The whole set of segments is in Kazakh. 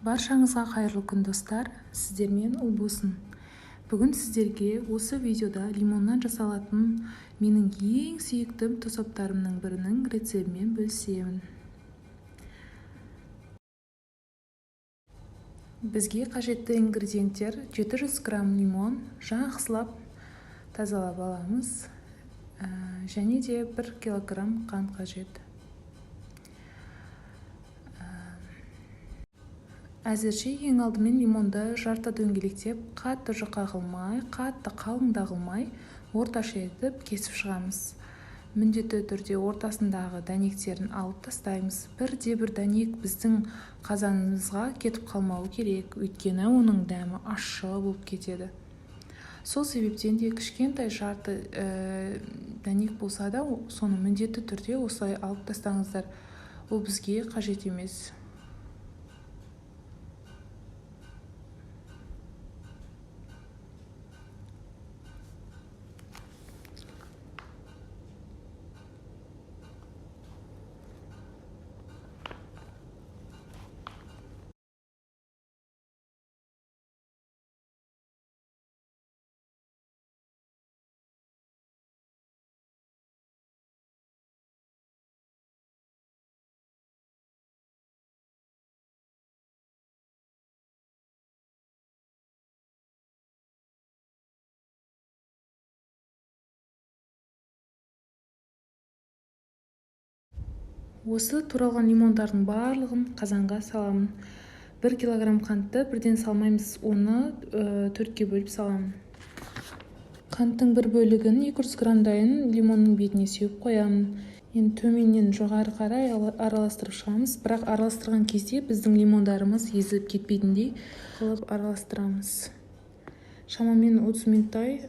Баршаңызға қайырлы күн достар, сіздермен ұлбосын. Бүгін сіздерге осы видеода лимоннан жасалатын менің ең сүйікті тосаптарымның бірінің рецебімен бөлісемін. Бізге қажетті ингредиенттер: 700 грамм лимон жақсылап тазалап аламыз, және де 1 килограмм қант қажет. Әзірше ең алдымен лимонды жарты дөңгелектеп, қатты жұқа қылмай, қатты қалың да қылмай, орташа етіп кесіп шығамыз. Міндетті түрде ортасындағы дәнектерін алып тастаймыз. Бірде-бір дәнек біздің қазанымызға кетіп қалмауы керек, өйткені оның дәмі ащы болып кетеді. Сол себептен де кішкентай жарты дәнек болса да, соны міндетті түрде осылай алып тастаңыздар. Ол бізге қажет емес. Осы туралған лимондардың барлығын қазанға саламын. 1 килограмм қантты бірден салмаймыз, оны 4-ке бөліп саламын. Қанттың бір бөлігін 200 граммдайын лимонның бетіне сеуіп қоямын. Енді төменнен жоғары қарай араластырып шығамыз, бірақ араластырған кезде біздің лимондарымыз езіліп кетпейтіндей қылып араластырамыз. Шамамен 30 минуттай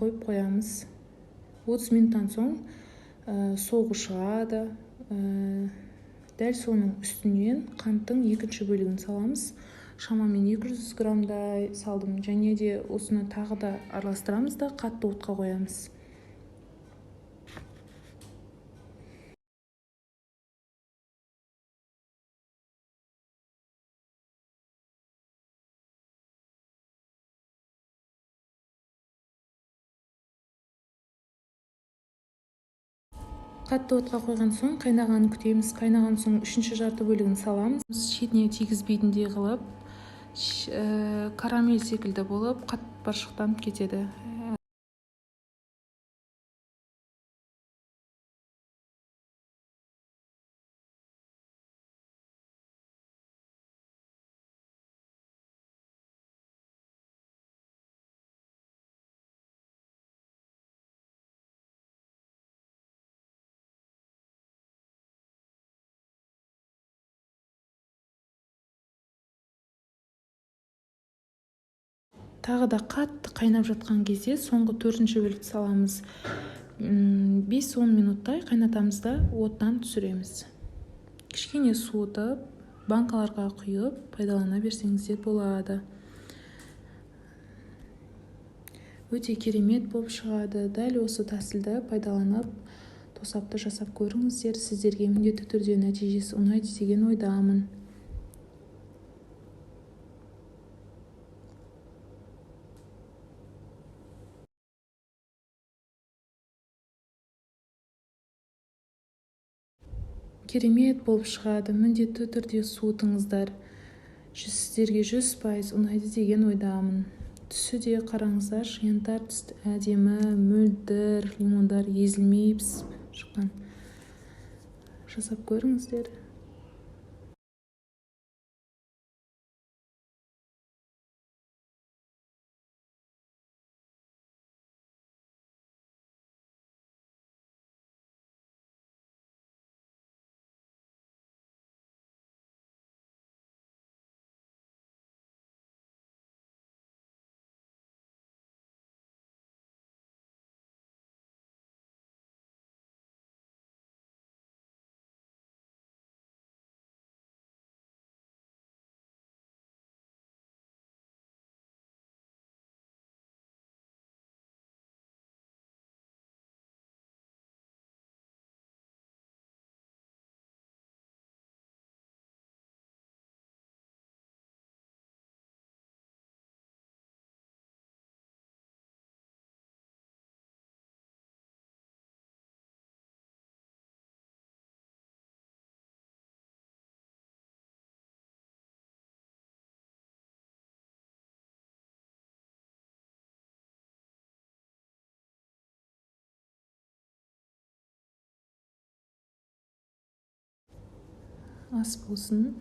қойып қоямыз. 30 минуттан соң соғы шығады. Дәл соның үстінен қанттың екінші бөлігін саламыз. Шамамен 200 граммдай салдым, және де осыны тағы да араластырамыз да қатты отқа қоямыз. Қатты отқа қойған соң қайнағанын күтеміз. Қайнаған соң үшінші жарты бөлігін саламыз. Шетіне тигізбейтіндей қылып, карамель секілді болып қатпаршықтанып кетеді. Тағы да қатты қайнап жатқан кезде соңғы 4-ші бөлікті саламыз. 5-10 минуттай қайнатамыз да оттан түсіреміз. Кішкене суытып, банкаларға құйып пайдалана берсеңіздер болады. Өте керемет болып шығады. Дәл осы тәсілді пайдаланып, тосапты жасап көріңіздер. Сіздерге міндетті түрде нәтижесі ұнайды деген ойдамын. Керемет болып шығады. Міндетті түрде суытыңыздар. Сіздерге 100% ұнайды деген ойдамын. Түсі де қараңыздар, янтар түсті, әдемі, мөлдір лимондар езілмей пісіп шыққан. Жасап көріңіздер. ас болсын.